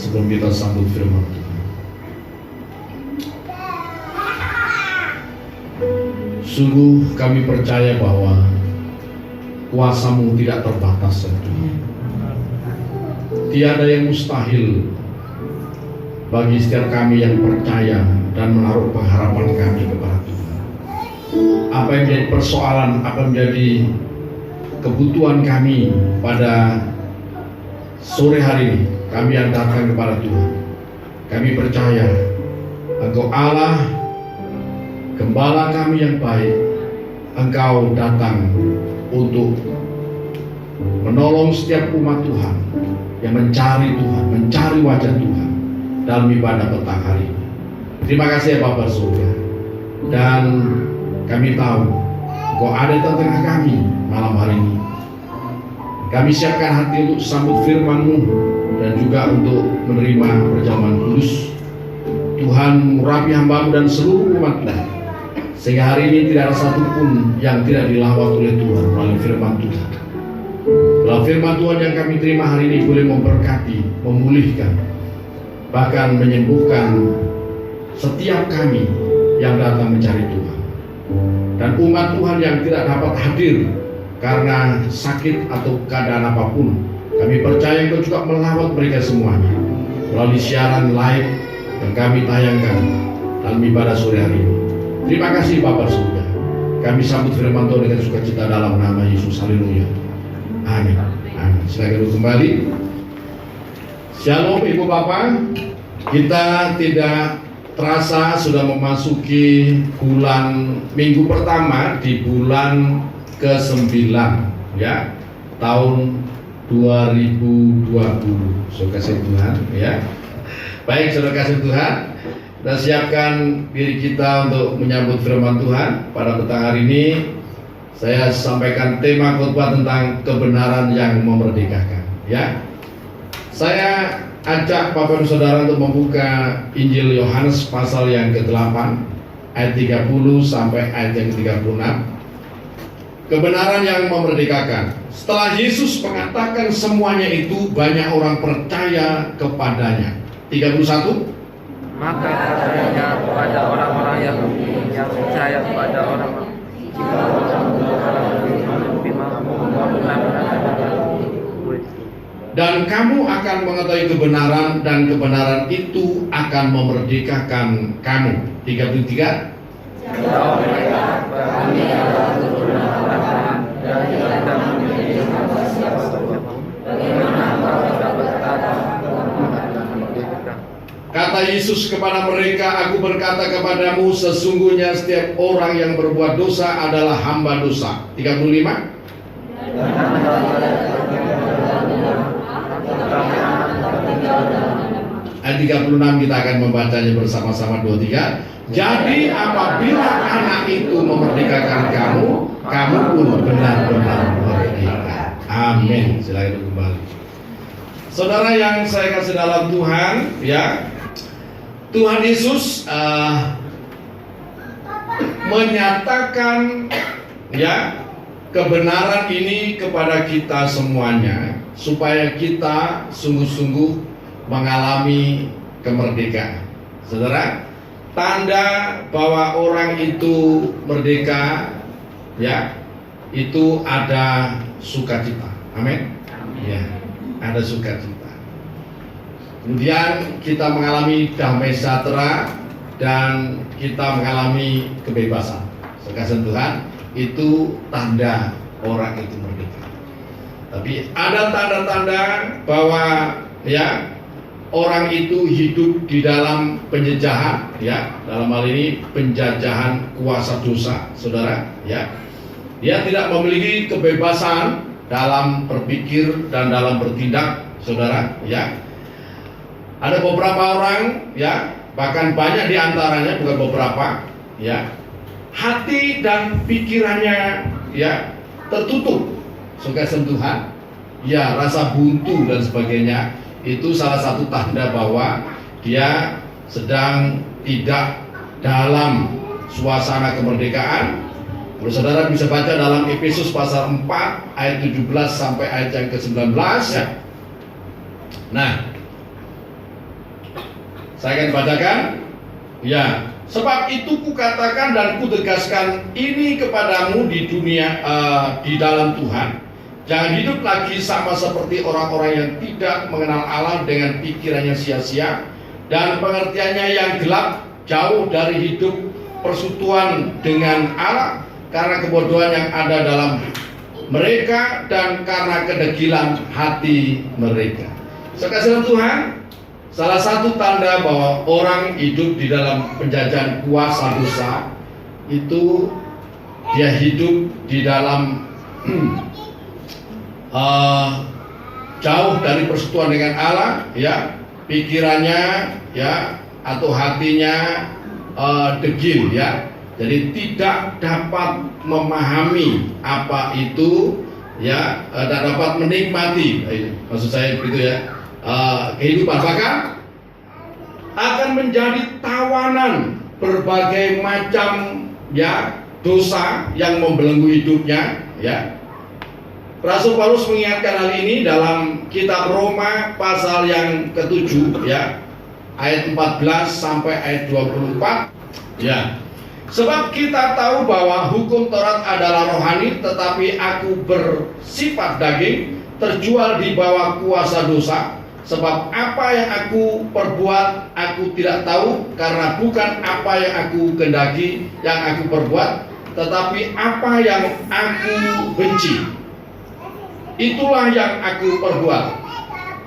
sebelum kita sambut firman Tuhan. Sungguh kami percaya bahwa kuasa-Mu tidak terbatas, ya Tuhan. Tiada yang mustahil bagi setiap kami yang percaya dan menaruh pengharapan kami kepada Tuhan. Apa yang menjadi persoalan, apa yang menjadi kebutuhan kami pada sore hari ini, kami yang datang kepada Tuhan. Kami percaya Engkau Allah, Gembala kami yang baik. Engkau datang untuk menolong setiap umat Tuhan yang mencari Tuhan, mencari wajah Tuhan dalam ibadah petang hari ini. Terima kasih ya Bapa Surga. Dan kami tahu Engkau ada di tengah kami malam hari ini. Kami siapkan hati untuk sambut firman-Mu dan juga untuk menerima perjamuan kudus. Tuhan murapi hamba-Mu dan seluruh umat-Mu, sehingga hari ini tidak ada satupun yang tidak dilawat oleh Tuhan melalui firman Tuhan. Melalui firman Tuhan yang kami terima hari ini boleh memberkati, memulihkan, bahkan menyembuhkan setiap kami yang datang mencari Tuhan. Dan umat Tuhan yang tidak dapat hadir karena sakit atau keadaan apapun, kami percaya Engkau juga melawat mereka semuanya melalui siaran live yang kami tayangkan dalam ibadah sore hari ini. Terima kasih Bapa Surga. Kami sambut firman Tuhan dengan sukacita dalam nama Yesus. Haleluya. Amin. Amin. Silakan duduk kembali. Shalom Ibu Bapak. Kita tidak terasa sudah memasuki bulan minggu pertama di bulan ke-9 ya, tahun 2020. Saudara kasih Tuhan ya. Baik, saudara kasih Tuhan, kita siapkan diri kita untuk menyambut firman Tuhan. Pada petang hari ini saya sampaikan tema khotbah tentang kebenaran yang memerdekakan ya. Saya ajak Bapak dan Saudara untuk membuka Injil Yohanes pasal yang ke-8 ayat 30 sampai ayat yang ke-36. Kebenaran yang memerdekakan. Setelah Yesus mengatakan semuanya itu, banyak orang percaya kepadanya. 31. Maka katanya kepada orang-orang Yahudi yang percaya kepada orang-orang dan kamu akan mengetahui kebenaran, dan kebenaran itu akan memerdekakan kamu. 33. Jawab mereka, kami adalah keturunan Abraham dan tidak memiliki siapa-siapa. Bagaimana engkau dapat berkata Kata Yesus kepada mereka, aku berkata kepadamu, sesungguhnya setiap orang yang berbuat dosa adalah hamba dosa. 35. Ayat 36 kita akan membacanya bersama-sama 23. Jadi apabila anak itu memerdekakan kamu, kamu pun benar-benar merdeka. Amin. Silakan kembali. Saudara yang saya kasih dalam Tuhan, ya, Tuhan Yesus menyatakan ya kebenaran ini kepada kita semuanya, supaya kita sungguh-sungguh mengalami kemerdekaan. Saudara, tanda bahwa orang itu merdeka ya, itu ada sukacita. Amin. Ya, ada sukacita. Kemudian kita mengalami damai sejahtera dan kita mengalami kebebasan. Sekasih Tuhan, itu tanda orang itu merdeka. Tapi ada tanda-tanda bahwa ya orang itu hidup di dalam penjajahan ya, dalam hal ini penjajahan kuasa dosa, saudara ya. Dia tidak memiliki kebebasan dalam berpikir dan dalam bertindak, saudara ya. Ada beberapa orang ya, bahkan banyak di antaranya, bukan beberapa ya, hati dan pikirannya ya tertutup, suka sentuhan ya, rasa buntu dan sebagainya. Itu salah satu tanda bahwa dia sedang tidak dalam suasana kemerdekaan. Kalau saudara bisa baca dalam Efesus pasal 4 ayat 17 sampai ayat yang ke-19 ya. Nah, Saya akan bacakan. Ya, sebab itu kukatakan dan kutegaskan ini kepadamu di dunia, di dalam Tuhan. Jangan hidup lagi sama seperti orang-orang yang tidak mengenal Allah dengan pikirannya sia-sia dan pengertiannya yang gelap, jauh dari hidup persekutuan dengan Allah karena kebodohan yang ada dalam mereka dan karena kedegilan hati mereka. Sekasihan Tuhan, salah satu tanda bahwa orang hidup di dalam penjajahan kuasa dosa itu dia hidup di dalam jauh dari persekutuan dengan Allah, ya, pikirannya, ya, atau hatinya degil, ya. Jadi tidak dapat memahami apa itu, ya, dan dapat menikmati, maksud saya begitu, ya, kehidupan, bahkan akan menjadi tawanan berbagai macam, ya, dosa yang membelenggu hidupnya, ya. Rasul Paulus mengingatkan hal ini dalam kitab Roma pasal yang ke-7, ya, ayat 14 sampai ayat 24, ya. Sebab kita tahu bahwa hukum Taurat adalah rohani, tetapi aku bersifat daging, terjual di bawah kuasa dosa. Sebab apa yang aku perbuat aku tidak tahu, karena bukan apa yang aku kehendaki yang aku perbuat, tetapi apa yang aku benci, itulah yang aku perbuat.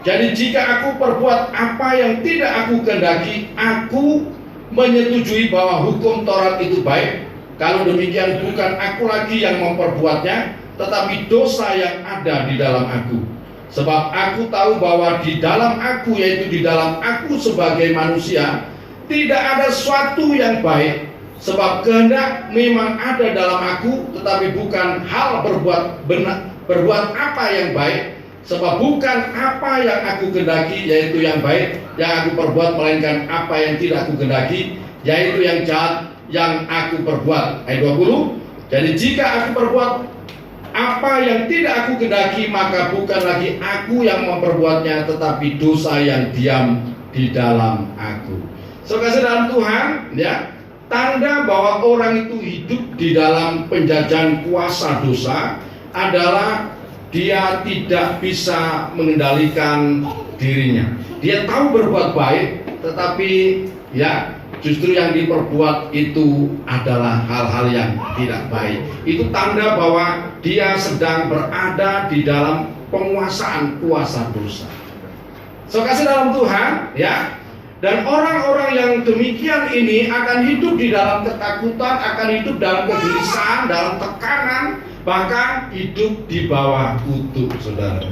Jadi jika aku perbuat apa yang tidak aku kehendaki, aku menyetujui bahwa hukum Taurat itu baik. Kalau demikian bukan aku lagi yang memperbuatnya, tetapi dosa yang ada di dalam aku. Sebab aku tahu bahwa di dalam aku, yaitu di dalam aku sebagai manusia, tidak ada sesuatu yang baik. Sebab kehendak memang ada dalam aku, tetapi bukan hal berbuat apa yang baik. Sebab bukan apa yang aku kehendaki, yaitu yang baik, yang aku perbuat, melainkan apa yang tidak aku kehendaki, yaitu yang jahat, yang aku perbuat. Ayat 20. Jadi jika aku perbuat apa yang tidak aku kehendaki, maka bukan lagi aku yang memperbuatnya, tetapi dosa yang diam di dalam aku. Saudara dalam Tuhan, ya, tanda bahwa orang itu hidup di dalam penjajahan kuasa dosa adalah dia tidak bisa mengendalikan dirinya. Dia tahu berbuat baik, tetapi, ya, justru yang diperbuat itu adalah hal-hal yang tidak baik. Itu tanda bahwa dia sedang berada di dalam penguasaan kuasa dosa. Kasih dalam Tuhan, ya. Dan orang-orang yang demikian ini akan hidup di dalam ketakutan, akan hidup dalam kegelisahan, dalam tekanan, bahkan hidup di bawah kutuk, saudara.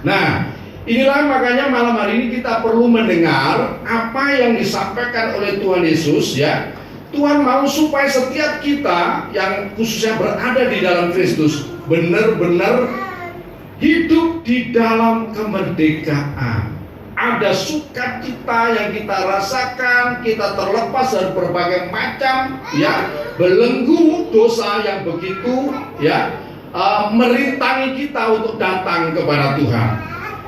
Nah, inilah makanya malam hari ini kita perlu mendengar apa yang disampaikan oleh Tuhan Yesus, ya. Tuhan mau supaya setiap kita yang khususnya berada di dalam Kristus benar-benar hidup di dalam kemerdekaan. Ada sukacita yang kita rasakan, kita terlepas dari berbagai macam, ya, belenggu dosa yang begitu, ya, merintangi kita untuk datang kepada Tuhan.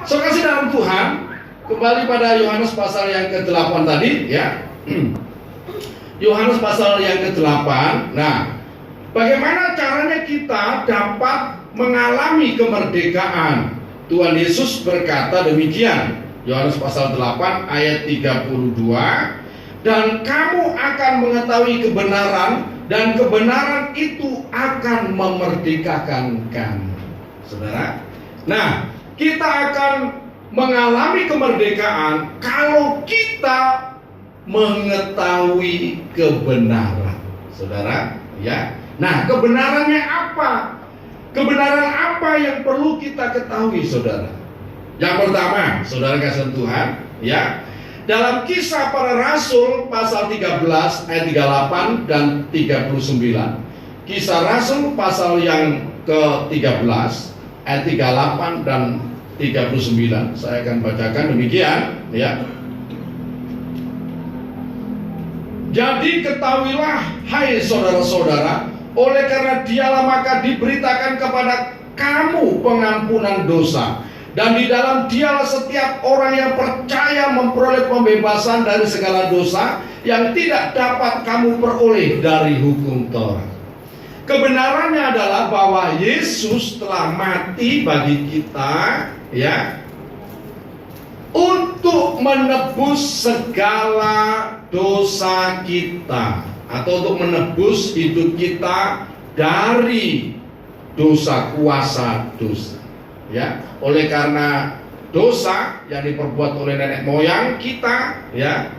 Kasih dalam Tuhan, kembali pada Yohanes pasal yang ke-8 tadi, ya. Yohanes pasal yang ke-8. Nah, bagaimana caranya kita dapat mengalami kemerdekaan? Tuhan Yesus berkata demikian. Yohanes pasal 8 ayat 32, dan kamu akan mengetahui kebenaran, dan kebenaran itu akan memerdekakan kamu. Saudara, nah, kita akan mengalami kemerdekaan kalau kita mengetahui kebenaran. Saudara, ya. Nah, kebenarannya apa? Kebenaran apa yang perlu kita ketahui, saudara? Yang pertama, saudara kasih Tuhan, ya, dalam Kisah Para Rasul pasal 13 ayat 38 dan 39. Kisah Rasul pasal yang ke-13 ayat 38 dan 39. Saya akan bacakan demikian, ya. Jadi ketahuilah, hai saudara-saudara, oleh karena dialah maka diberitakan kepada kamu pengampunan dosa, Dan di dalam dialah setiap orang yang percaya memperoleh pembebasan dari segala dosa yang tidak dapat kamu peroleh dari hukum Taurat. Kebenarannya adalah bahwa Yesus telah mati bagi kita, ya, untuk menebus segala dosa kita, atau untuk menebus hidup kita dari dosa, kuasa dosa. Ya, oleh karena dosa yang diperbuat oleh nenek moyang kita, ya,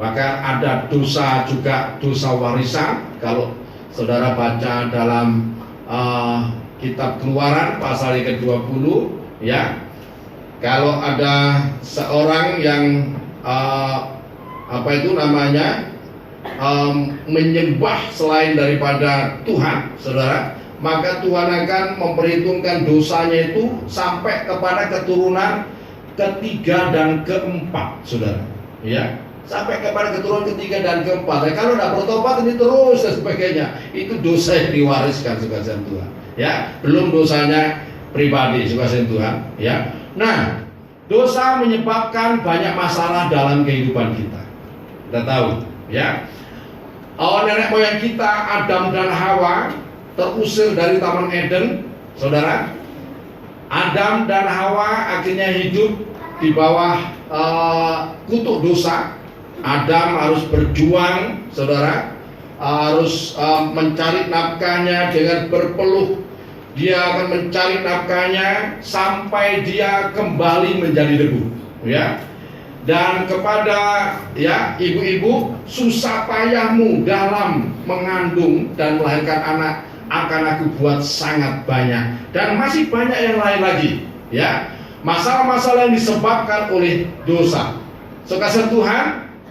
maka ada dosa juga, dosa warisan. Kalau saudara baca dalam kitab Keluaran pasal yang ke-20, ya, kalau ada seorang yang menyembah selain daripada Tuhan, saudara, maka Tuhan akan memperhitungkan dosanya itu sampai kepada keturunan ketiga dan keempat, saudara, ya, sampai kepada keturunan ketiga dan keempat. Kalau tidak bertobat ini terus dan sebagainya, itu dosa yang diwariskan, sekasihan Tuhan, ya, belum dosanya pribadi, sekasihan Tuhan, ya. Nah, dosa menyebabkan banyak masalah dalam kehidupan kita. Kita tahu, ya, nenek moyang kita Adam dan Hawa terusir dari Taman Eden, saudara. Adam dan Hawa akhirnya hidup di bawah kutuk dosa. Adam harus berjuang, saudara, harus mencari nafkahnya dengan berpeluh. Dia akan mencari nafkahnya sampai dia kembali menjadi debu, ya. Dan kepada, ya, ibu-ibu, susah payahmu dalam mengandung dan melahirkan anak akan aku buat sangat banyak, dan masih banyak yang lain lagi, ya, masalah-masalah yang disebabkan oleh dosa, sekasihan Tuhan.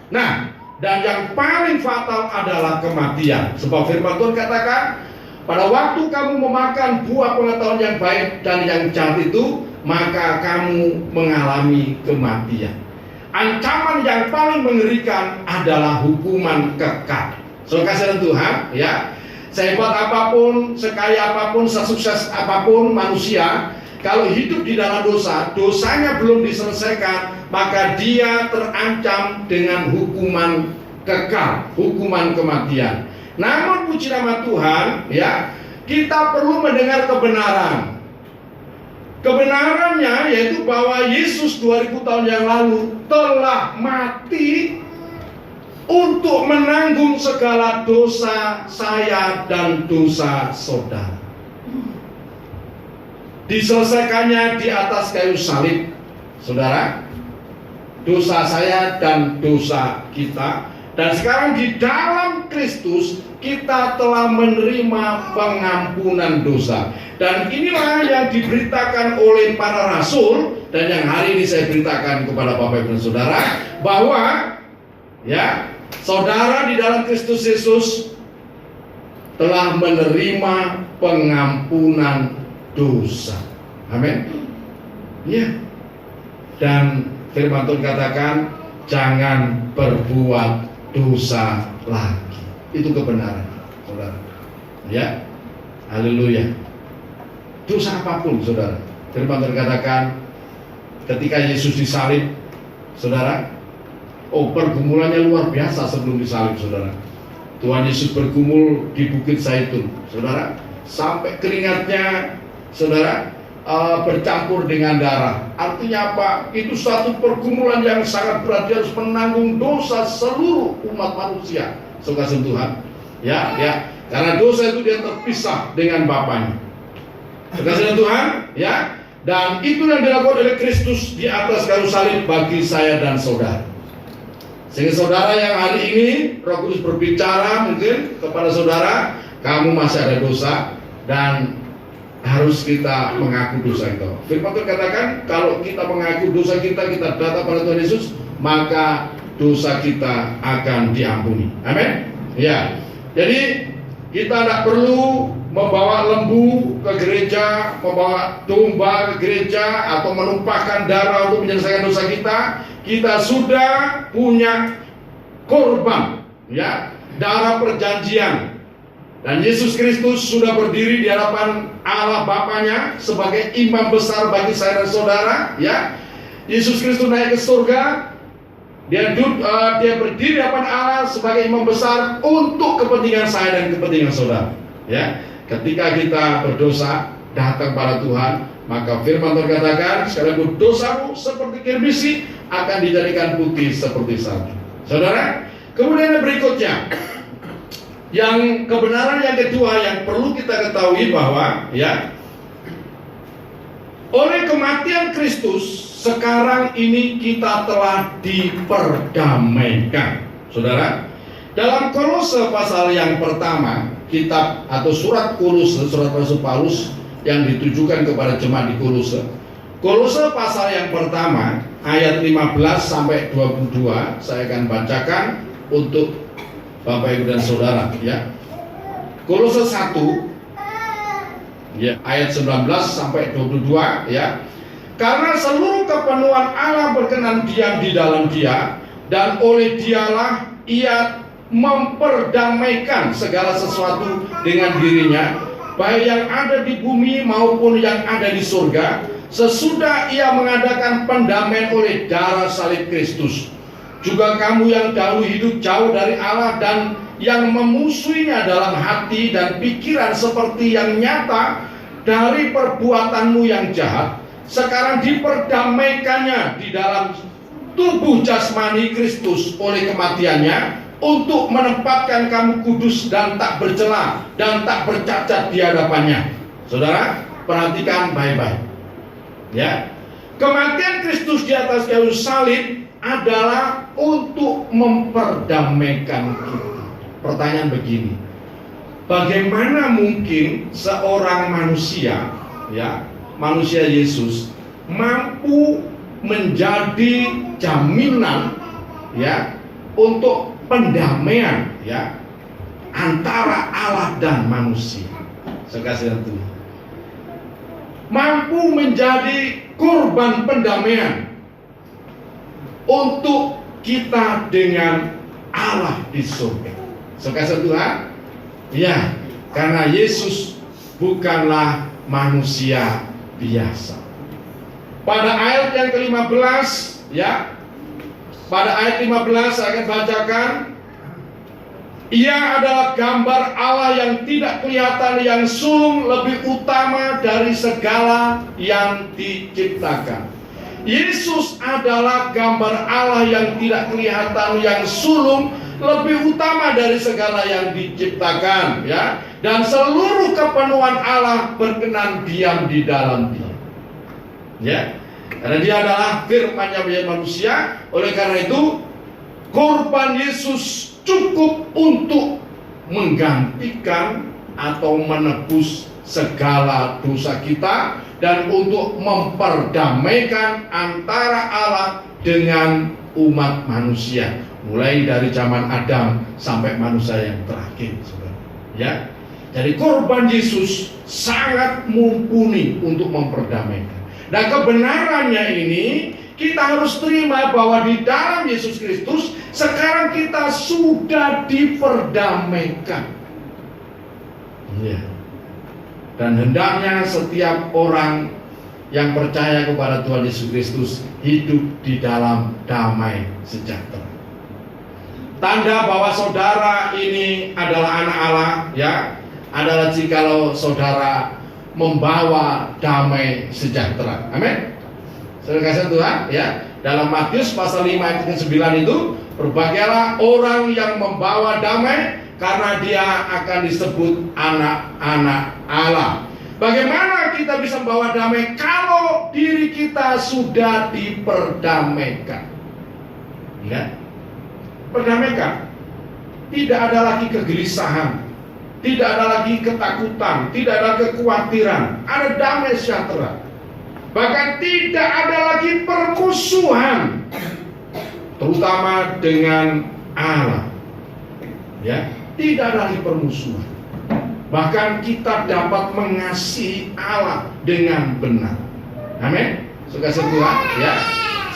Nah, dan yang paling fatal adalah kematian, sebab firman Tuhan katakan, pada waktu kamu memakan buah pengetahuan yang baik dan yang jahat itu, maka kamu mengalami kematian. Ancaman yang paling mengerikan adalah hukuman kekal. Sekasihan Tuhan, ya, sehebat apapun, sekaya apapun, sesukses apapun manusia, kalau hidup di dalam dosa, dosanya belum diselesaikan, maka dia terancam dengan hukuman kekal, hukuman kematian. Namun puji nama Tuhan, ya, kita perlu mendengar kebenaran. Kebenarannya yaitu bahwa Yesus 2000 tahun yang lalu telah mati untuk menanggung segala dosa saya dan dosa saudara. Diselesaikannya di atas kayu salib, saudara, dosa saya dan dosa kita. Dan sekarang di dalam Kristus kita telah menerima pengampunan dosa. Dan inilah yang diberitakan oleh para rasul, dan yang hari ini saya beritakan kepada Bapak Ibu dan Saudara, bahwa, ya, saudara di dalam Kristus Yesus telah menerima pengampunan dosa. Amin. Ya. Dan firman Tuhan katakan, jangan berbuat dosa lagi. Itu kebenaran, saudara. Ya, haleluya. Dosa apapun, saudara. Firman Tuhan katakan, ketika Yesus disalib, saudara, pergumulannya luar biasa sebelum disalib, saudara. Tuhan Yesus bergumul di Bukit Zaitun, saudara, sampai keringatnya, saudara, bercampur dengan darah. Artinya apa? Itu satu pergumulan yang sangat berat. Dia harus menanggung dosa seluruh umat manusia, sekasihan Tuhan. Ya, ya. Karena dosa itu dia terpisah dengan Bapaknya, sekasihan Tuhan. Ya. Dan itu yang dilakukan oleh Kristus di atas kayu salib bagi saya dan saudara. Sehingga saudara yang hari ini Roh Kudus berbicara mungkin kepada saudara, kamu masih ada dosa dan harus kita mengaku dosa itu. Firman Tuhan katakan, kalau kita mengaku dosa kita datang pada Tuhan Yesus, maka dosa kita akan diampuni. Amin. Ya. Jadi kita tidak perlu membawa lembu ke gereja, membawa domba ke gereja, atau menumpahkan darah untuk menyelesaikan dosa kita. Kita sudah punya korban, ya, darah perjanjian, Dan Yesus Kristus sudah berdiri di hadapan Allah Bapanya sebagai imam besar bagi saya dan saudara, ya. Yesus Kristus naik ke surga, dia berdiri di hadapan Allah sebagai imam besar untuk kepentingan saya dan kepentingan saudara, ya. Ketika kita berdosa datang pada Tuhan, maka firman Tuhan katakan, sekalipun dosamu seperti kirmisi akan dijadikan putih seperti salju. Saudara, kemudian yang berikutnya, yang kebenaran yang kedua yang perlu kita ketahui bahwa, ya, oleh kematian Kristus sekarang ini kita telah diperdamaikan. Saudara, dalam Kolose pasal yang pertama, kitab atau surat Kolose, surat Rasul Paulus yang ditujukan kepada jemaat di Kolose. Kolose pasal yang pertama ayat 15 sampai 22 saya akan bacakan untuk Bapak Ibu dan Saudara, ya. Kolose 1 ya, ayat 19 sampai 22, ya. Karena seluruh kepenuhan Allah berkenan diam di dalam Dia, dan oleh Dialah Ia memperdamaikan segala sesuatu dengan dirinya, baik yang ada di bumi maupun yang ada di surga, sesudah Ia mengadakan pendamaian oleh darah salib Kristus. Juga kamu yang dahulu hidup jauh dari Allah dan yang memusuhinya dalam hati dan pikiran seperti yang nyata dari perbuatanmu yang jahat, sekarang diperdamaikannya di dalam tubuh jasmani Kristus oleh kematiannya, untuk menempatkan kamu kudus dan tak bercela dan tak bercacat di hadapannya. Saudara, perhatikan baik-baik, ya. Kematian Kristus di atas kayu salib adalah untuk memperdamaikan kita. Pertanyaan begini, bagaimana mungkin seorang manusia, ya, manusia Yesus mampu menjadi jaminan, ya, untuk pendamaian, ya, antara Allah dan manusia? Sekasihan Tuhan, mampu menjadi kurban pendamaian untuk kita dengan Allah di surga. Sekasihan Tuhan, ya, karena Yesus bukanlah manusia biasa. Pada ayat yang ke-15, ya, pada ayat 15 saya akan bacakan, Ia adalah gambar Allah yang tidak kelihatan, yang sulung, lebih utama dari segala yang diciptakan. Yesus adalah gambar Allah yang tidak kelihatan, yang sulung, lebih utama dari segala yang diciptakan, ya. Dan seluruh kepenuhan Allah berkenan diam di dalam Dia, ya. Karena Dia adalah firman-Nya menjadi manusia. Oleh karena itu, korban Yesus cukup untuk menggantikan atau menebus segala dosa kita, dan untuk memperdamaikan antara Allah dengan umat manusia, mulai dari zaman Adam sampai manusia yang terakhir, saudara, ya. Jadi korban Yesus sangat mumpuni untuk memperdamaikan. Nah, kebenarannya ini kita harus terima bahwa di dalam Yesus Kristus sekarang kita sudah diperdamaikan, ya. Dan hendaknya setiap orang yang percaya kepada Tuhan Yesus Kristus hidup di dalam damai sejahtera. Tanda bahwa saudara ini adalah anak Allah, ya, adalah jikalau saudara membawa damai sejahtera. Amin. Saudara kasih Tuhan, ya. Dalam Matius pasal 5 ayat 9 itu, berbahagialah orang yang membawa damai, karena dia akan disebut anak-anak Allah. Bagaimana kita bisa membawa damai kalau diri kita sudah diperdamaikan? Ya, perdamaikan. Tidak ada lagi kegelisahan, tidak ada lagi ketakutan, tidak ada kekhawatiran, ada damai sejahtera. Bahkan tidak ada lagi permusuhan, terutama dengan Allah, ya. Tidak ada lagi permusuhan. Bahkan kita dapat mengasihi Allah dengan benar. Amin. Suka Tuhan, ya.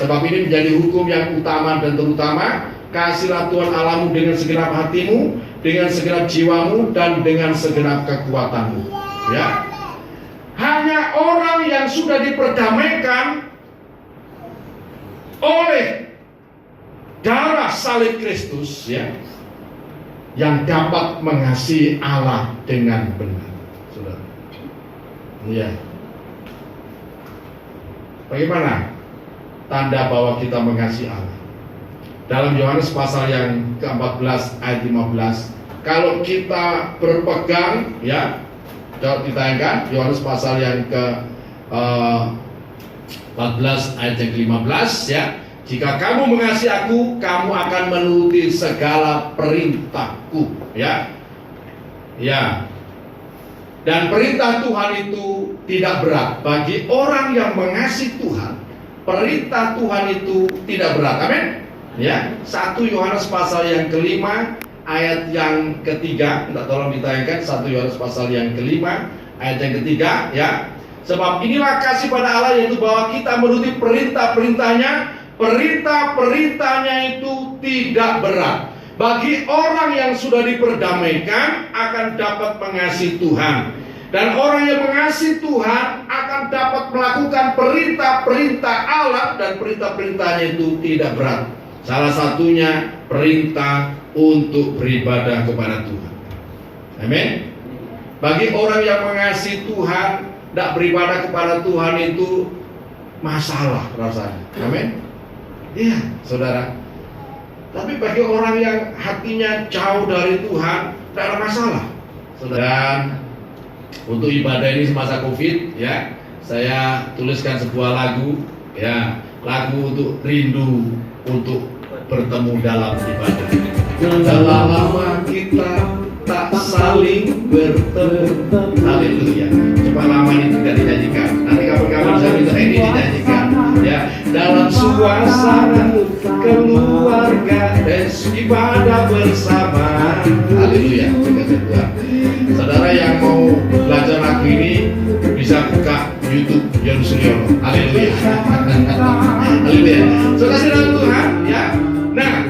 Sebab ini menjadi hukum yang utama dan terutama. Kasihlah Tuhan Allahmu dengan segenap hatimu, dengan segenap jiwamu, dan dengan segenap kekuatanmu. Ya. Hanya orang yang sudah diperdamaikan oleh darah salib Kristus, ya, yang dapat mengasihi Allah dengan benar. Saudara. Ya. Bagaimana tanda bahwa kita mengasihi Allah? Dalam Yohanes pasal yang ke-14 ayat 15, kalau kita berpegang, ya, kalau ditayangkan Yohanes pasal yang ke-14 ayat yang ke-15, ya, jika kamu mengasihi aku, kamu akan menuruti segala perintahku, ya, ya. Dan perintah Tuhan itu tidak berat bagi orang yang mengasihi Tuhan. Perintah Tuhan itu tidak berat, amin. Ya, 1 Yohanes pasal yang kelima ayat yang ketiga, minta tolong ditayangkan 1 Yohanes pasal yang kelima ayat yang ketiga, ya. Sebab inilah kasih pada Allah, yaitu bahwa kita menuruti perintah-perintahnya. Perintah-perintahnya itu tidak berat. Bagi orang yang sudah diperdamaikan akan dapat mengasihi Tuhan. Dan orang yang mengasihi Tuhan akan dapat melakukan perintah-perintah Allah, dan perintah-perintahnya itu tidak berat. Salah satunya perintah untuk beribadah kepada Tuhan. Amin. Bagi orang yang mengasihi Tuhan, tidak beribadah kepada Tuhan itu masalah rasanya. Amin. Iya, saudara. Tapi bagi orang yang hatinya jauh dari Tuhan, tidak ada masalah. Dan untuk ibadah ini semasa Covid, ya, saya tuliskan sebuah lagu, ya, lagu untuk rindu untuk bertemu dalam ibadah. Telah lama kita tak saling bertemu. Haleluya. Cuma lama ini tidak dinyanyikan. Nanti kapan-kapan saya minta ini dinyanyikan. Ya, dalam suasana keluarga dan ibadah bersama. Haleluya. Saudara yang mau belajar lagu ini bisa buka YouTube Yonus Suryono. Haleluya. Haleluya. Saudara Tuhan, ya. Nah,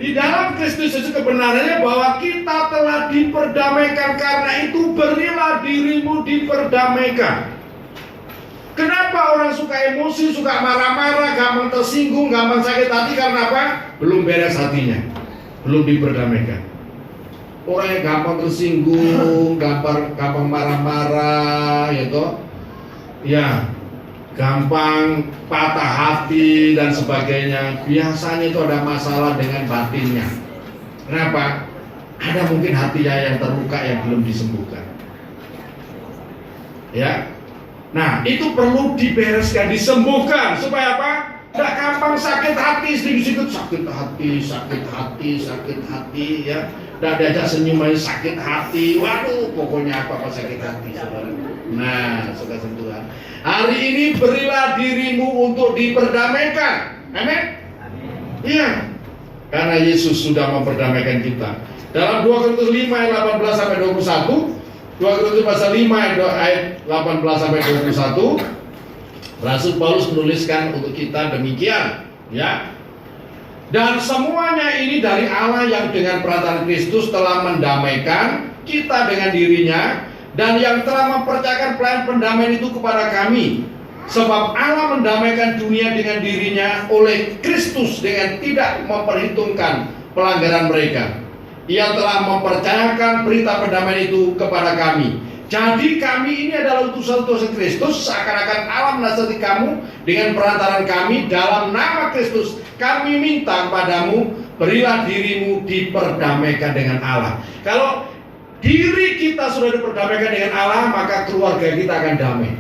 di dalam Kristus Yesus kebenarannya bahwa kita telah diperdamaikan, karena itu berilah dirimu diperdamaikan. Kenapa orang suka emosi, suka marah-marah, gampang tersinggung, gampang sakit hati? Karena apa? Belum beres hatinya, belum diperdamaikan. Orang yang gampang tersinggung, gampang marah-marah, ya toh, ya, gampang patah hati dan sebagainya, biasanya itu ada masalah dengan batinnya. Kenapa? Ada mungkin hatinya yang terluka yang belum disembuhkan. Ya. Nah, itu perlu dibereskan, disembuhkan, supaya apa? Tidak gampang sakit hati, sedikit-sedikit sakit hati, ya. Tidak diajak senyum aja sakit hati. Waduh, pokoknya apa sakit hati, saudara. Nah, saudara Tuhan, hari ini berilah dirimu untuk diperdamaikan. Amin. Iya. Karena Yesus sudah memperdamaikan kita. Dalam 2 Korintus 5 ayat 18 sampai 21, 2 Korintus pasal 5 ayat 18 sampai 21, Rasul Paulus menuliskan untuk kita demikian, ya. Dan semuanya ini dari Allah yang dengan perantaraan Kristus telah mendamaikan kita dengan dirinya, dan yang telah mempercayakan pelayanan pendamaian itu kepada kami. Sebab Allah mendamaikan dunia dengan dirinya oleh Kristus dengan tidak memperhitungkan pelanggaran mereka. Ia telah mempercayakan berita pendamaian itu kepada kami. Jadi kami ini adalah utusan-utusan Kristus, seakan-akan Allah menasihati kamu dengan perantaran kami dalam nama Kristus. Kami minta kepadamu, berilah dirimu diperdamaikan dengan Allah. Kalau diri kita sudah diperdamaikan dengan Allah, maka keluarga kita akan damai.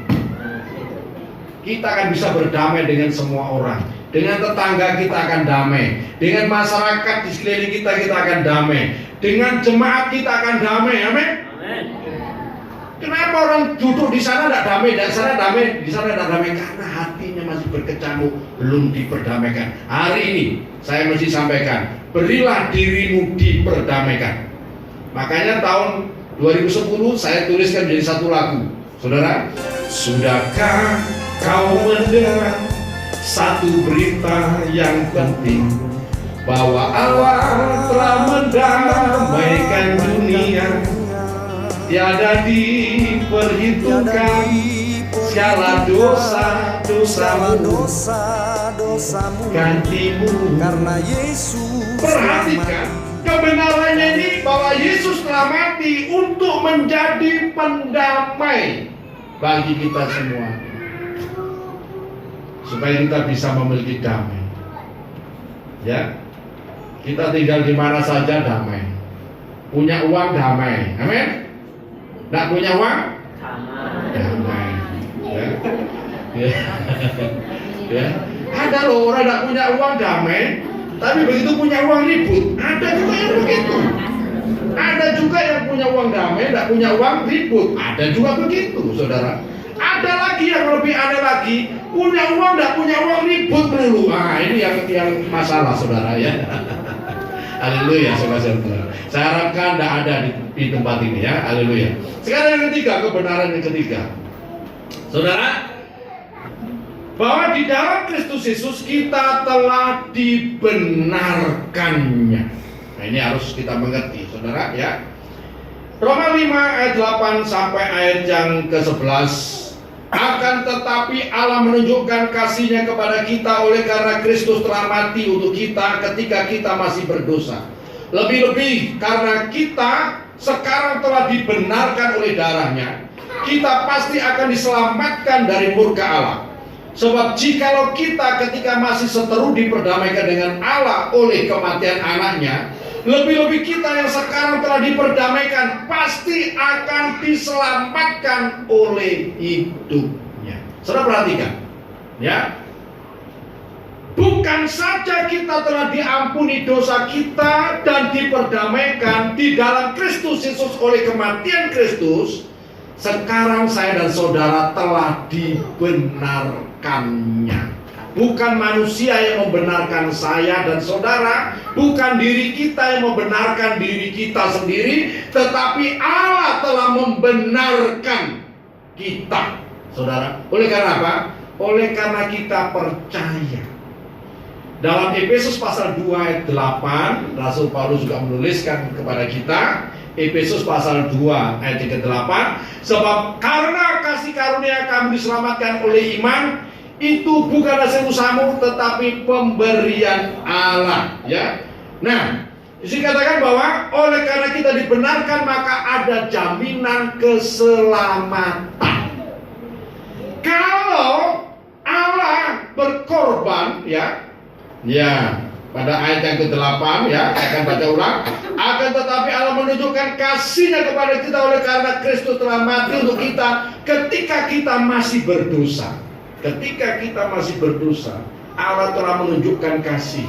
Kita akan bisa berdamai dengan semua orang. Dengan tetangga kita akan damai. Dengan masyarakat di sekeliling kita akan damai. Dengan jemaat kita akan damai. Amin. Kenapa orang duduk di sana tidak damai, dan sana damai, di sana tidak damai? Karena hatinya masih berkecamuk, belum diperdamaikan. Hari ini saya mesti sampaikan, berilah dirimu diperdamaikan. Makanya tahun 2010 saya tuliskan menjadi satu lagu. Saudara, sudahkah kau mendengar satu berita yang penting, bahwa Allah telah mendamaikan dunia, tiada diperhitungkan segala dosa-dosamu, gantimu. Karena Yesus Perhatikan kebenarannya ini, bahwa Yesus telah mati untuk menjadi pendamai bagi kita semua, supaya kita bisa memiliki damai. Ya, kita tinggal di mana saja damai, punya uang damai, amin. Nggak punya uang damai, ya. Ya. Ya. Ada loh orang nggak punya uang damai, tapi begitu punya uang ribut. Ada juga yang begitu. Ada juga yang punya uang damai, nggak punya uang ribut. Ada juga begitu, saudara. Ada lagi yang lebih aneh lagi, punya uang nggak punya uang ribut dulu. Nah, ini yang masalah, saudara, ya. Haleluya, saudara. Saya harapkan tidak ada di tempat ini, ya. Haleluya. Sekarang yang ketiga, kebenaran yang ketiga, saudara, bahwa di dalam Kristus Yesus kita telah dibenarkannya. Nah, ini harus kita mengerti, saudara, ya. Roma 5 ayat 8 sampai ayat yang ke-11. Akan tetapi Allah menunjukkan kasih-Nya kepada kita oleh karena Kristus telah mati untuk kita ketika kita masih berdosa. Lebih-lebih karena kita sekarang telah dibenarkan oleh darah-Nya, kita pasti akan diselamatkan dari murka Allah. Sebab jikalau kita ketika masih seteru diperdamaikan dengan Allah oleh kematian anaknya, lebih-lebih kita yang sekarang telah diperdamaikan pasti akan diselamatkan oleh hidupnya. Saudara perhatikan, ya. Bukan saja kita telah diampuni dosa kita dan diperdamaikan di dalam Kristus Yesus oleh kematian Kristus, sekarang saya dan saudara telah dibenarkannya. Bukan manusia yang membenarkan saya dan saudara, bukan diri kita yang membenarkan diri kita sendiri, tetapi Allah telah membenarkan kita, saudara. Oleh karena apa? Oleh karena kita percaya. Dalam Efesus pasal 2 ayat 8, Rasul Paulus juga menuliskan kepada kita, Efesus pasal 2 ayat 8, sebab karena kasih karunia kamu diselamatkan oleh iman, itu bukan hasil usahamu tetapi pemberian Allah, ya. Nah, dikatakan bahwa oleh karena kita dibenarkan maka ada jaminan keselamatan. Kalau Allah berkorban, ya, pada ayat yang ke-8, ya, saya akan baca ulang. Akan tetapi Allah menunjukkan kasih-Nya kepada kita oleh karena Kristus telah mati untuk kita ketika kita masih berdosa. Ketika kita masih berdosa, Allah telah menunjukkan kasih.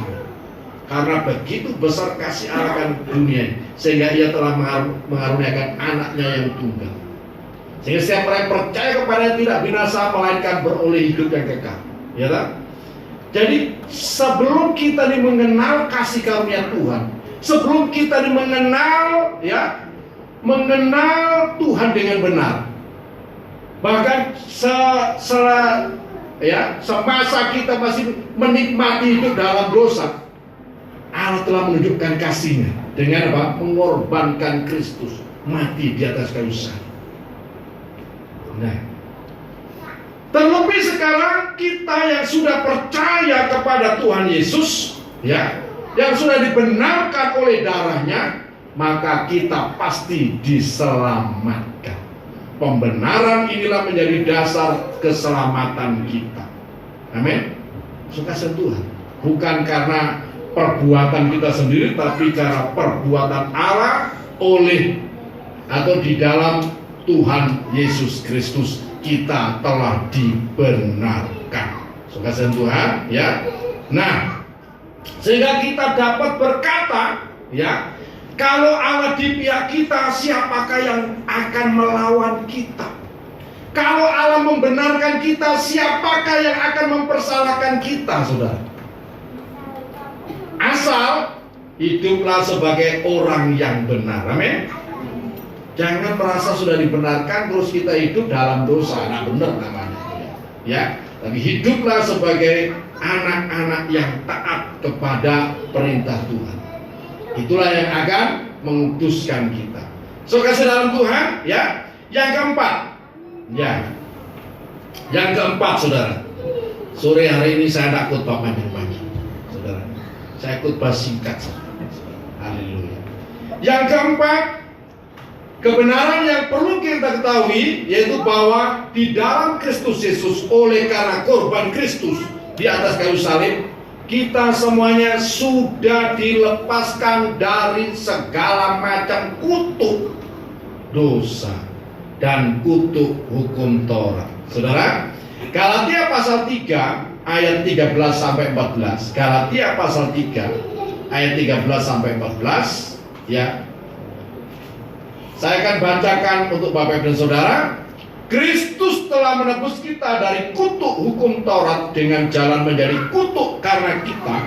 Karena begitu besar kasih Allah akan dunia, sehingga Ia telah mengaruniakan anaknya yang tunggal. Sehingga setiap orang yang percaya kepada tidak binasa, melainkan beroleh hidup yang kekal. Ya tak? Jadi sebelum kita mengenal kasih karunia Tuhan, sebelum kita mengenal, ya, mengenal Tuhan dengan benar, bahkan semasa kita masih menikmati hidup dalam dosa, Allah telah menunjukkan kasih-Nya dengan apa? Mengorbankan Kristus mati di atas kayu salib. Nah, terlebih sekarang kita yang sudah percaya kepada Tuhan Yesus, ya, yang sudah dibenarkan oleh darah-Nya, maka kita pasti diselamatkan. Pembenaran inilah menjadi dasar keselamatan kita. Amin. Suka Tuhan. Bukan karena perbuatan kita sendiri, tapi karena perbuatan Allah oleh atau di dalam Tuhan Yesus Kristus kita telah dibenarkan. Suka Tuhan, ya. Nah, sehingga kita dapat berkata, ya, kalau Allah di pihak kita, siapakah yang akan melawan kita? Kalau Allah membenarkan kita, siapakah yang akan mempersalahkan kita, saudara? Asal hiduplah sebagai orang yang benar. Amin. Jangan merasa sudah dibenarkan terus kita hidup dalam dosa. Nah, benar namanya, ya. tapi hiduplah sebagai anak-anak yang taat kepada perintah Tuhan. Itulah yang akan menguduskan kita. So, kasih dalam Tuhan, ya. Yang keempat, ya. Yang keempat, saudara. Sore hari ini saya tidak khotbah panjang-panjang, saudara. Saya khotbah singkat saja. Haleluya. Yang keempat, kebenaran yang perlu kita ketahui yaitu bahwa di dalam Kristus Yesus, oleh karena korban Kristus di atas kayu salib, kita semuanya sudah dilepaskan dari segala macam kutuk dosa dan kutuk hukum Taurat. Saudara, Galatia pasal 3 ayat 13 sampai 14. Galatia pasal 3 ayat 13 sampai 14, ya. Saya akan bacakan untuk Bapak Ibu dan Saudara. Kristus telah menebus kita dari kutuk hukum Taurat dengan jalan menjadi kutuk karena kita.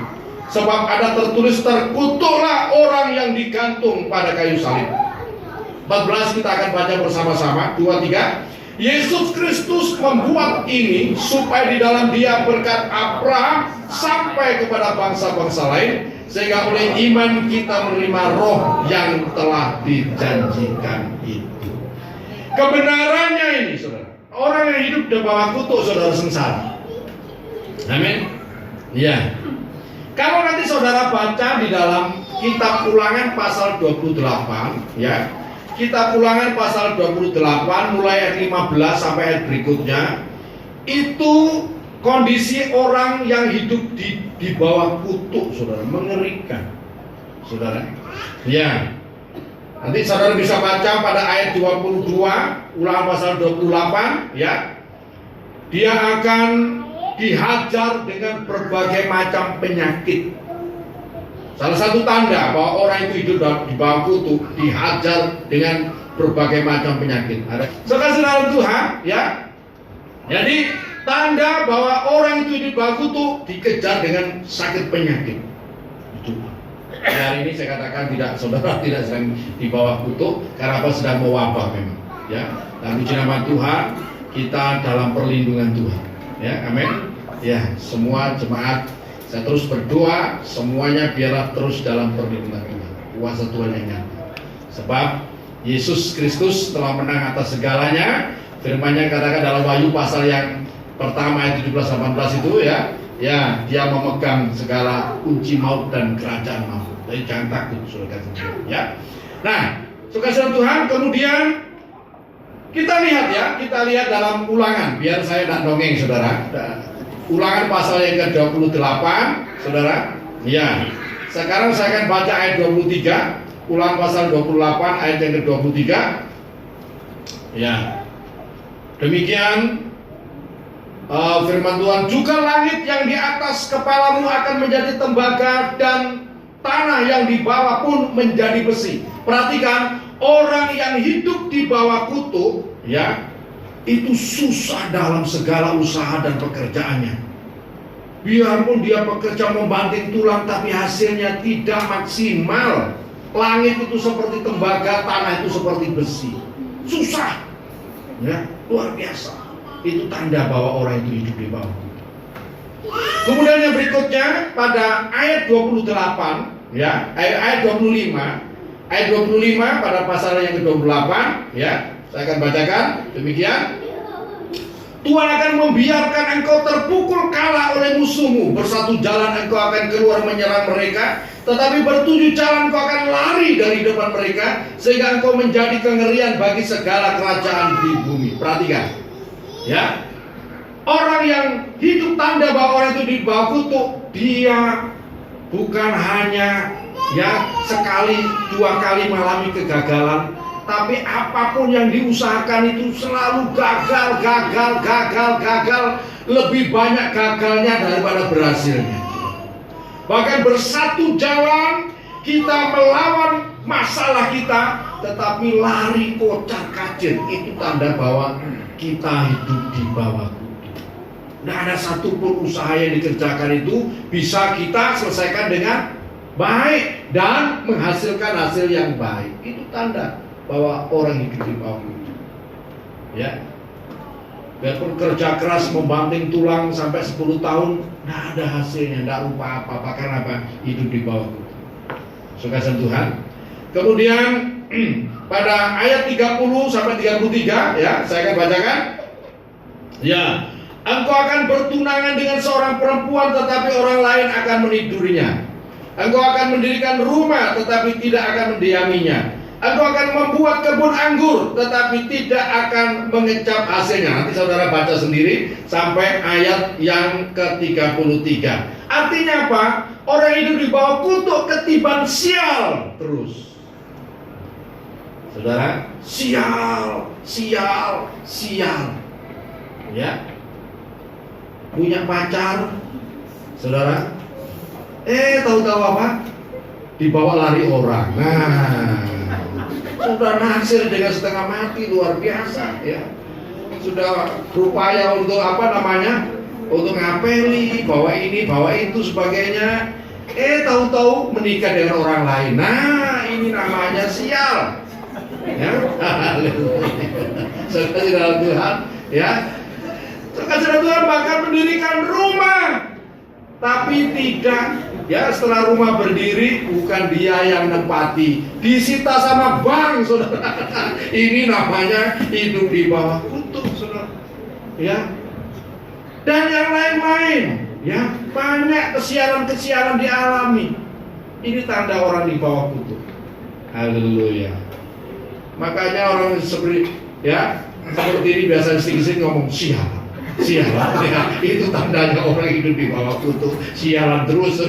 Sebab ada tertulis, terkutuklah orang yang digantung pada kayu salib. 14 kita akan baca bersama-sama. 2, 3. Yesus Kristus membuat ini supaya di dalam Dia berkat Abraham sampai kepada bangsa-bangsa lain, sehingga oleh iman kita menerima roh yang telah dijanjikan itu. Kebenarannya ini, saudara, orang yang hidup di bawah kutuk, saudara, sengsara. Amin. Ya. Kalau nanti saudara baca di dalam kitab Ulangan pasal 28, ya. Kitab Ulangan pasal 28 mulai ayat 15 sampai ayat berikutnya, itu kondisi orang yang hidup di bawah kutuk, saudara, mengerikan, saudara. Ya, nanti saudara bisa baca pada ayat 22, Ulangan pasal 28, ya. Dia akan dihajar dengan berbagai macam penyakit. Salah satu tanda bahwa orang itu hidup di bawah kutuk, dihajar dengan berbagai macam penyakit. Ada sekasih dalam Tuhan, ya. Jadi tanda bahwa orang itu di bawah kutuk dikejar dengan sakit penyakit. Itu. Hari ini saya katakan saudara tidak sedang di bawah kutuk karena apa, sedang mewabah memang. Ya, dan puji nama Tuhan, kita dalam perlindungan Tuhan. Ya, amin. Ya, semua jemaat, saya terus berdoa semuanya biarlah terus dalam perlindungan Tuhan. Kuasa Tuhan yang nyata. Sebab Yesus Kristus telah menang atas segalanya. Firman-Nya katakan dalam Wahyu pasal yang pertama ayat 17-18 itu, ya. Ya, Dia memegang segala kunci maut dan kerajaan maut. Jadi jangan takut, saudara. Ya. Nah, saudara Tuhan, kemudian kita lihat dalam Ulangan. Biar saya tidak dongeng, saudara. Ulangan pasal yang ke-28, saudara. Ya. Sekarang saya akan baca ayat 23. Ulangan pasal 28 ayat yang ke-23. Ya. Demikian firman Tuhan, juga langit yang di atas kepalamu akan menjadi tembaga dan tanah yang di bawah pun menjadi besi. Perhatikan, orang yang hidup di bawah kutuk, ya, itu susah dalam segala usaha dan pekerjaannya. Biarpun dia bekerja membanting tulang, tapi hasilnya tidak maksimal. Langit itu seperti tembaga, tanah itu seperti besi. Susah, ya, luar biasa. Itu tanda bahwa orang itu hidup di bawah kutuk. Kemudian yang berikutnya pada ayat 28, ya, ayat 25. Ayat 25 pada pasal yang ke-28, ya. Saya akan bacakan demikian. Tuhan akan membiarkan engkau terpukul kalah oleh musuhmu. Bersatu jalan engkau akan keluar menyerang mereka, tetapi bertujuh jalan engkau akan lari dari depan mereka, sehingga engkau menjadi kengerian bagi segala kerajaan di bumi. Perhatikan, ya. Orang yang hidup tanda bahwa orang itu di bawah kutuk, dia bukan hanya, ya, sekali dua kali mengalami kegagalan, tapi apapun yang diusahakan itu selalu gagal, lebih banyak gagalnya daripada berhasilnya. Bahkan bersatu jalan kita melawan masalah kita, tetapi lari kocar kacir, itu tanda bahwa kita hidup di bawah kutuk. Tidak ada satupun usaha yang dikerjakan itu bisa kita selesaikan dengan baik dan menghasilkan hasil yang baik. Itu tanda bahwa orang hidup di bawah kutuk. Ya. Biarpun kerja keras membanting tulang sampai 10 tahun, tidak ada hasilnya, tidak rupa apa-apa. Karena apa? Hidup di bawah kutuk. Saudara Tuhan. Kemudian pada ayat 30 sampai 33 ya, saya akan bacakan. Ya, engkau akan bertunangan dengan seorang perempuan, tetapi orang lain akan menidurinya. Engkau akan mendirikan rumah, tetapi tidak akan mendiaminya. Engkau akan membuat kebun anggur, tetapi tidak akan mengecap hasilnya. Nanti saudara baca sendiri sampai ayat yang ke-33. Artinya apa? Orang hidup di bawah kutuk ketiban sial terus. Saudara, sial. Ya. Punya pacar, saudara. Tahu-tahu apa? Dibawa lari orang. Nah, sudah naksir dengan setengah mati, luar biasa ya. Sudah berupaya untuk untuk ngapeli, bawa ini, bawa itu sebagainya. Tahu-tahu menikah dengan orang lain. Nah, ini namanya sial. Ya, saudara Tuhan, ya. Saudara Tuhan bahkan mendirikan rumah, tapi tidak. Ya, setelah rumah berdiri, bukan dia yang nempati, disita sama bank, saudara. Ini namanya hidup di bawah kutuk, saudara. Ya, dan yang lain-lain, ya, banyak kesialan-kesialan dialami. Ini tanda orang di bawah kutuk. Haleluya. Makanya orang seperti ini biasa sedikit ngomong sialan. Ya, itu tandanya orang hidup di bawah kutuk, sialan terus.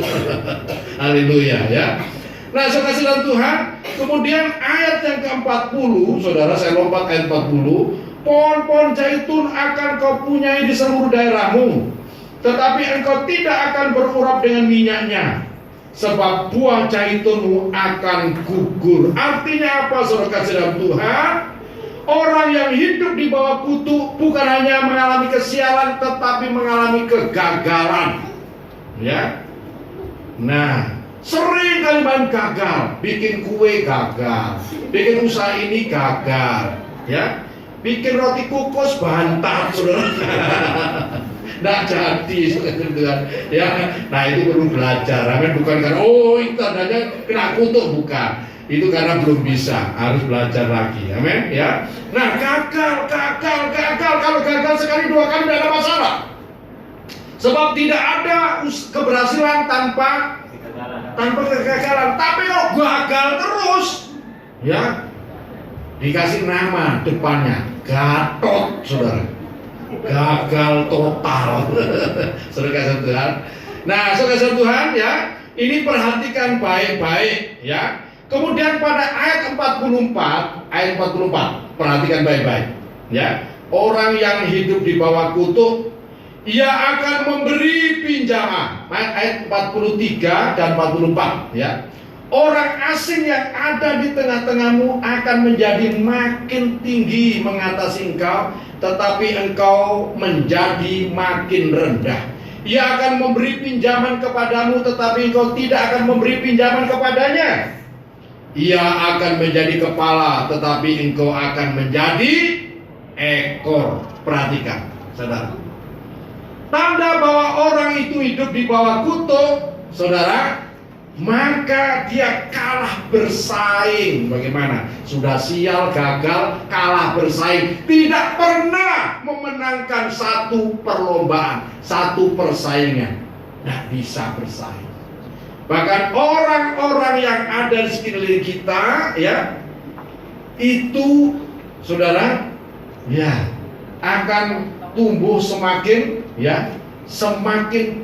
Haleluya ya. Nah, saudara Tuhan, kemudian ayat yang ke-40, saudara, saya lompat ayat 40. Pohon-pohon zaitun akan kau punyai di seluruh daerahmu, tetapi engkau tidak akan berurap dengan minyaknya, sebab buah zaitunmu akan gugur. Artinya apa, saudara dalam Tuhan? Orang yang hidup di bawah kutuk bukan hanya mengalami kesialan, tetapi mengalami kegagalan. Ya. Nah, sering kali gagal, bikin kue gagal, bikin usaha ini gagal, ya. Bikin roti kukus bantat, saudara. Nggak jadi, saudara. Ya. Nah, itu perlu belajar. Bukan karena itu tandanya kena kutuk, bukan. Itu karena belum bisa, harus belajar lagi. Amin ya. Nah, gagal. Kalau gagal sekali, dua kali tidak ada masalah. Sebab tidak ada keberhasilan tanpa kegagalan. Tapi kalau gagal terus, ya, dikasih nama depannya Gatot, saudara. Gagal total. Saudara Tuhan. Nah, saudara Tuhan ya, ini perhatikan baik-baik ya. Kemudian pada ayat 44, perhatikan baik-baik ya. Orang yang hidup di bawah kutuk, ia akan memberi pinjaman. Ayat 43 dan 44 ya. Orang asing yang ada di tengah-tengahmu akan menjadi makin tinggi mengatasi engkau, tetapi engkau menjadi makin rendah. Ia akan memberi pinjaman kepadamu, tetapi engkau tidak akan memberi pinjaman kepadanya. Ia akan menjadi kepala, tetapi engkau akan menjadi ekor. Perhatikan, saudara. Tanda bahwa orang itu hidup di bawah kutuk, saudara, maka dia kalah bersaing. Bagaimana? Sudah sial, gagal, kalah bersaing, tidak pernah memenangkan satu perlombaan, satu persaingan. Tidak bisa bersaing. Bahkan orang-orang yang ada di sekeliling kita, ya, itu, saudara, ya, akan tumbuh semakin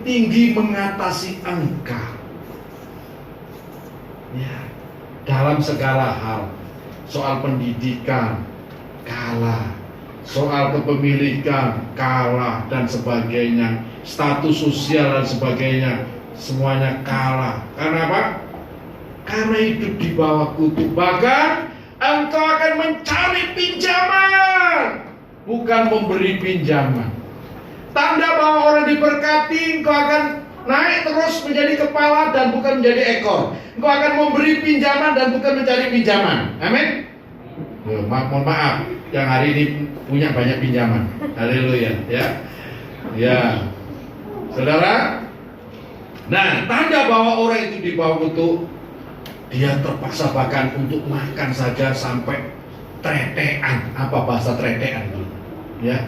tinggi mengatasi engkau. Ya, dalam segala hal, soal pendidikan kalah, soal kepemilikan kalah dan sebagainya, status sosial dan sebagainya, semuanya kalah. Karena apa? Karena hidup di bawah kutuk. Bahkan engkau akan mencari pinjaman, bukan memberi pinjaman. Tanda bahwa orang diberkati, engkau akan naik terus menjadi kepala dan bukan menjadi ekor. Engkau akan memberi pinjaman dan bukan mencari pinjaman. Amin. Mohon maaf. yang hari ini punya banyak pinjaman. Haleluya, ya. Ya. Saudara, nah, tanda bahwa orang itu di bawah kutuk, dia terpaksa bahkan untuk makan saja sampai tretean. Apa bahasa tretean itu? Ya.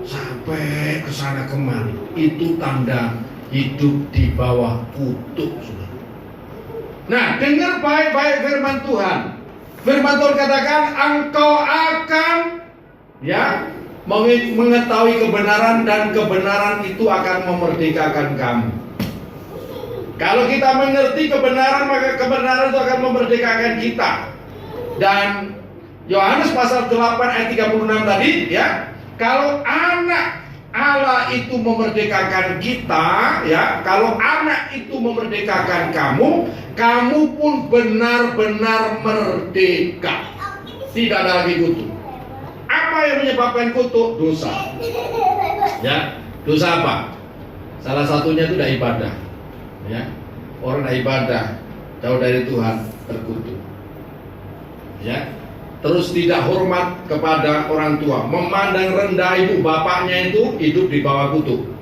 Sampai ke sana kemari. Itu tanda hidup di bawah kutuk, saudara. Nah, dengar baik-baik firman Tuhan. Firman Tuhan katakan, engkau akan mengetahui kebenaran, dan kebenaran itu akan memerdekakan kamu. Kalau kita mengerti kebenaran, maka kebenaran itu akan memerdekakan kita. Dan Yohanes pasal 8 ayat 36 tadi, ya, kalau anak Allah itu memerdekakan kita, ya, kalau anak itu memerdekakan kamu, kamu pun benar-benar merdeka. Tidak ada lagi kutuk. Apa yang menyebabkan kutuk? Dosa. Ya, dosa apa? Salah satunya itu tidak ibadah. Ya, orang tidak ibadah, jauh dari Tuhan, terkutuk. Ya, terus tidak hormat kepada orang tua, memandang rendah ibu bapaknya, itu hidup di bawah kutuk.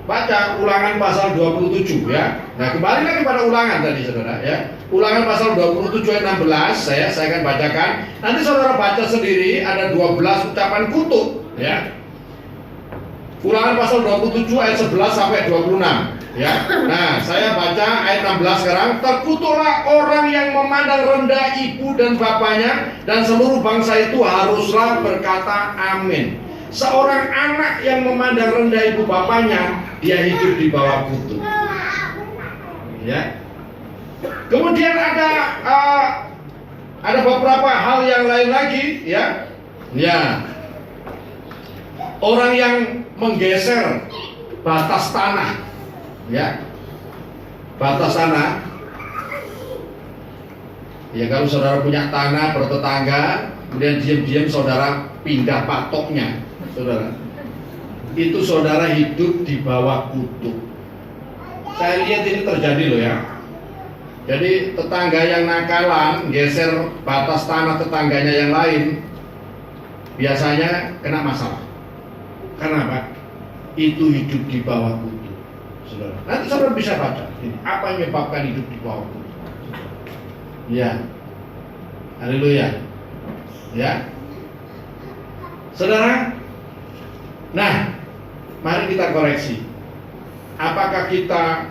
Baca Ulangan pasal 27, ya. Nah, kembali lagi pada Ulangan tadi, saudara, ya. Ulangan pasal 27 ayat 16, saya akan bacakan. Nanti saudara baca sendiri, ada 12 ucapan kutuk, ya. Ulangan pasal 27 ayat 11 sampai 26, ya. Nah, saya baca ayat 16 sekarang. Terkutuklah orang yang memandang rendah ibu dan bapaknya, dan seluruh bangsa itu haruslah berkata amin. Seorang anak yang memandang rendah ibu bapaknya, dia hidup di bawah kutuk. Ya. Kemudian ada beberapa hal yang lain lagi, ya. Ya. Orang yang menggeser batas tanah, ya. Batas tanah. Ya, kalau saudara punya tanah bertetangga, kemudian diam-diam saudara pindah patoknya, saudara, itu saudara hidup di bawah kutuk. Saya lihat ini terjadi loh, ya. Jadi tetangga yang nakalan geser batas tanah tetangganya yang lain, biasanya kena masalah. Karena apa? Itu hidup di bawah kutuk, saudara. Nanti saudara bisa baca ini, apa yang menyebabkan hidup di bawah kutuk. Ya, haleluya, ya, saudara. Nah, mari kita koreksi. Apakah kita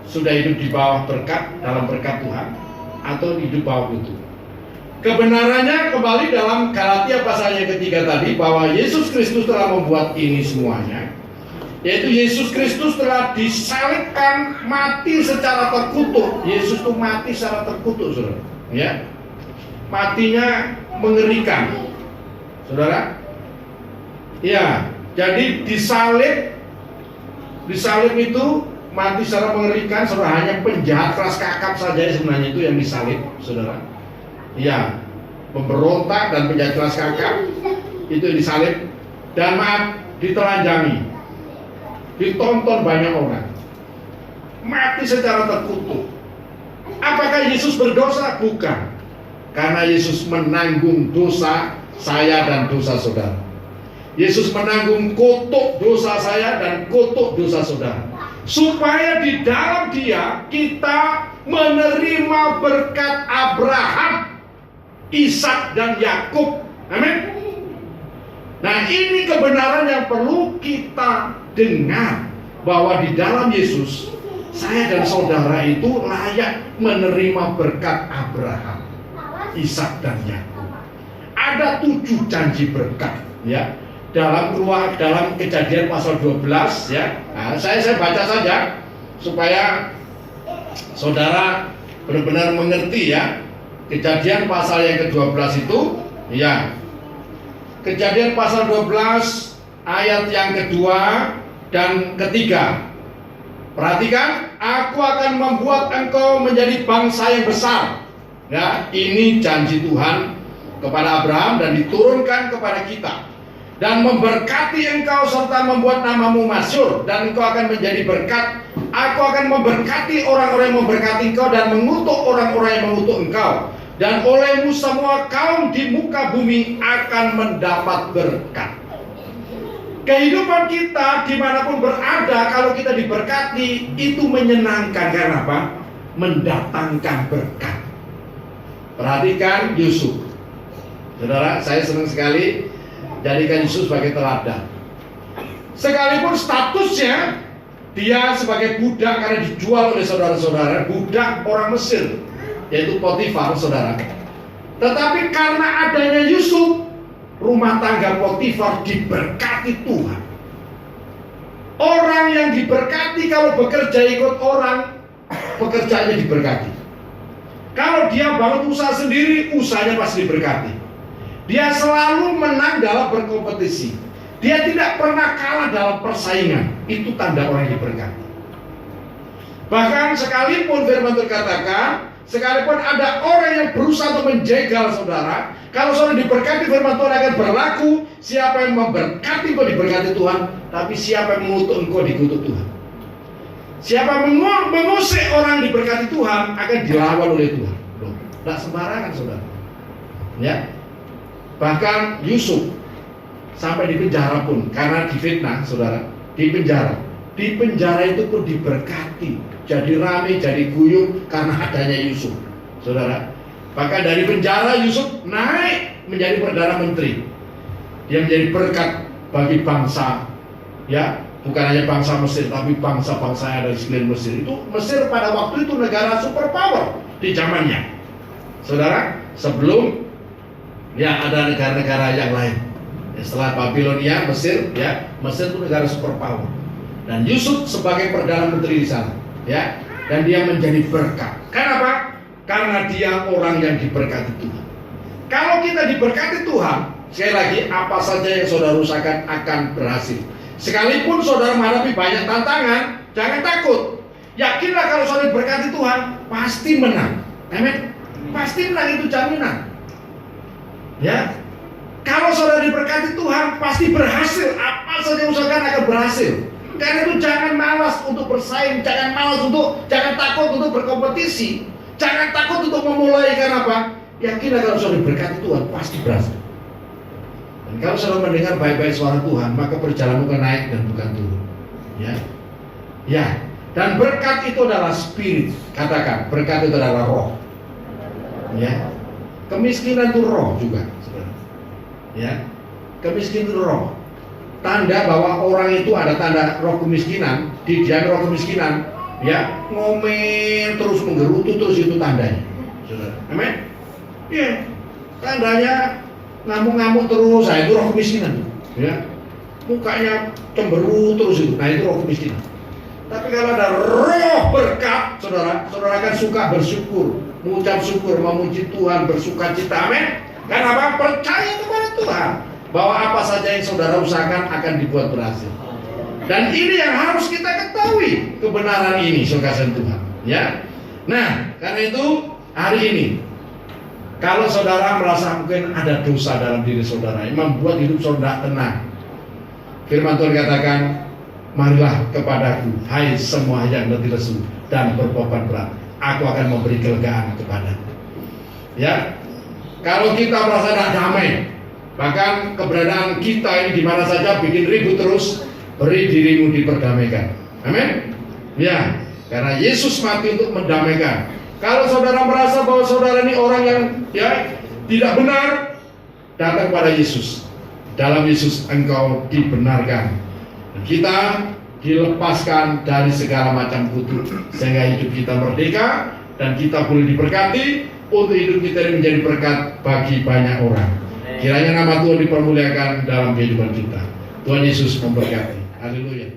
sudah hidup di bawah berkat, dalam berkat Tuhan, atau hidup bawah kutuk? Kebenarannya kembali dalam Galatia pasal yang ketiga tadi, bahwa Yesus Kristus telah membuat ini semuanya, yaitu Yesus Kristus telah disalibkan, mati secara terkutuk. Yesus itu mati secara terkutuk, saudara. Ya, matinya mengerikan, saudara. Ya, jadi disalib itu mati secara mengerikan, saudara. Hanya penjahat keras kakap saja sebenarnya itu yang disalib, saudara. Ya, pemberontak dan penjahat keras kakap itu yang disalib, dan ditelanjangi, ditonton banyak orang, mati secara terkutuk. Apakah Yesus berdosa? Bukan, karena Yesus menanggung dosa saya dan dosa saudara. Yesus menanggung kutuk dosa saya dan kutuk dosa saudara, supaya di dalam Dia kita menerima berkat Abraham, Ishak dan Yakub. Amin. Nah, ini kebenaran yang perlu kita dengar, bahwa di dalam Yesus saya dan saudara itu layak menerima berkat Abraham, Ishak dan Yakub. Ada 7 janji berkat, ya, dalam Kejadian pasal 12, ya. Nah, saya baca saja supaya saudara benar-benar mengerti, ya. Kejadian pasal yang ke-12 itu, ya. Kejadian pasal 12 ayat yang kedua dan ketiga. Perhatikan, aku akan membuat engkau menjadi bangsa yang besar. Ya, ini janji Tuhan kepada Abraham dan diturunkan kepada kita. Dan memberkati engkau serta membuat namamu masyhur, dan engkau akan menjadi berkat. Aku akan memberkati orang-orang yang memberkati engkau dan mengutuk orang-orang yang mengutuk engkau. dan olehmu semua kaum di muka bumi akan mendapat berkat. Kehidupan kita dimanapun berada, kalau kita diberkati, itu menyenangkan. Karena apa? Mendatangkan berkat. Perhatikan Yusuf. Saudara, saya senang sekali jadikan Yusuf sebagai teladan. Sekalipun statusnya dia sebagai budak karena dijual oleh saudara-saudara, budak orang Mesir, yaitu Potifar, saudara. Tetapi karena adanya Yusuf, rumah tangga Potifar diberkati Tuhan. Orang yang diberkati kalau bekerja ikut orang, pekerjaannya diberkati. Kalau dia bangun usaha sendiri, usahanya pasti diberkati. Dia selalu menang dalam berkompetisi. Dia tidak pernah kalah dalam persaingan. Itu tanda orang yang diberkati. Bahkan sekalipun firman Tuhan katakan, sekalipun ada orang yang berusaha untuk menjegal saudara, kalau saudara diberkati, firman Tuhan akan berlaku. Siapa yang memberkati engkau diberkati Tuhan, tapi siapa yang mengutuk engkau dikutuk Tuhan. Siapa yang mengusik orang diberkati Tuhan akan dilawan oleh Tuhan. Loh, tidak sembarangan saudara. Ya. Bahkan Yusuf sampai di penjara pun karena difitnah, saudara, di penjara. Di penjara itu pun diberkati, jadi ramai, jadi guyup karena adanya Yusuf, saudara. Bahkan dari penjara Yusuf naik menjadi perdana menteri. Dia menjadi berkat bagi bangsa, ya, bukan hanya bangsa Mesir, tapi bangsa-bangsa yang ada di sekeliling Mesir. Itu Mesir pada waktu itu negara superpower di zamannya, saudara. Sebelum ya ada negara-negara yang lain. Setelah Babilonia, Mesir, ya, Mesir itu negara superpower. Dan Yusuf sebagai perdana menteri di sana, ya, dan dia menjadi berkat. Kenapa? Karena dia orang yang diberkati Tuhan. Kalau kita diberkati Tuhan, sekali lagi, apa saja yang saudara usahakan akan berhasil. Sekalipun saudara menghadapi banyak tantangan, jangan takut. Yakinlah kalau saudara diberkati Tuhan, pasti menang. Amin. Pasti menang, itu jaminan. Ya, kalau saudara diberkati Tuhan, pasti berhasil. Apa saja yang usahakan akan berhasil. Karena itu jangan malas untuk bersaing, jangan takut untuk berkompetisi, jangan takut untuk memulai. Karena apa? Yakinlah kalau saudara diberkati Tuhan, pasti berhasil. Dan kalau saudara mendengar baik-baik suara Tuhan, maka perjalananmu akan naik dan bukan turun. Ya, ya. Dan berkat itu adalah spirit. Katakan, berkat itu adalah roh. Ya. Kemiskinan itu roh juga, saudara. Ya, kemiskinan itu roh. Tanda bahwa orang itu ada tanda roh kemiskinan, didiami roh kemiskinan, ya, ngomel terus, menggerutu terus, itu tandanya, saudara. Amin. Ya, tandanya ngamuk-ngamuk terus, nah itu roh kemiskinan, ya. Mukanya cemberut terus itu, nah itu roh kemiskinan. Tapi kalau ada roh berkat, saudara akan suka bersyukur, mengucap syukur, memuji Tuhan, bersuka cita. Amin. Kenapa? Percaya kepada Tuhan bahwa apa saja yang saudara usahakan akan dibuat berhasil. Dan ini yang harus kita ketahui, kebenaran ini, saudara Tuhan. Ya. Nah, karena itu hari ini, kalau saudara merasa mungkin ada dosa dalam diri saudara yang membuat hidup saudara tenang, firman Tuhan katakan, marilah kepadaku, hai semua yang letih lesu dan berbeban berat, aku akan memberi kelegaan kepadamu. Ya, kalau kita merasa tidak damai, bahkan keberadaan kita ini di mana saja bikin ribut terus, beri dirimu diperdamaikan. Amin. Ya, karena Yesus mati untuk mendamaikan. Kalau saudara merasa bahwa saudara ini orang yang tidak benar, datang pada Yesus. Dalam Yesus engkau dibenarkan. Kita dilepaskan dari segala macam kutuk, sehingga hidup kita merdeka dan kita boleh diberkati untuk hidup kita ini menjadi berkat bagi banyak orang. Kiranya nama Tuhan dipermuliakan dalam kehidupan kita. Tuhan Yesus memberkati. Haleluya.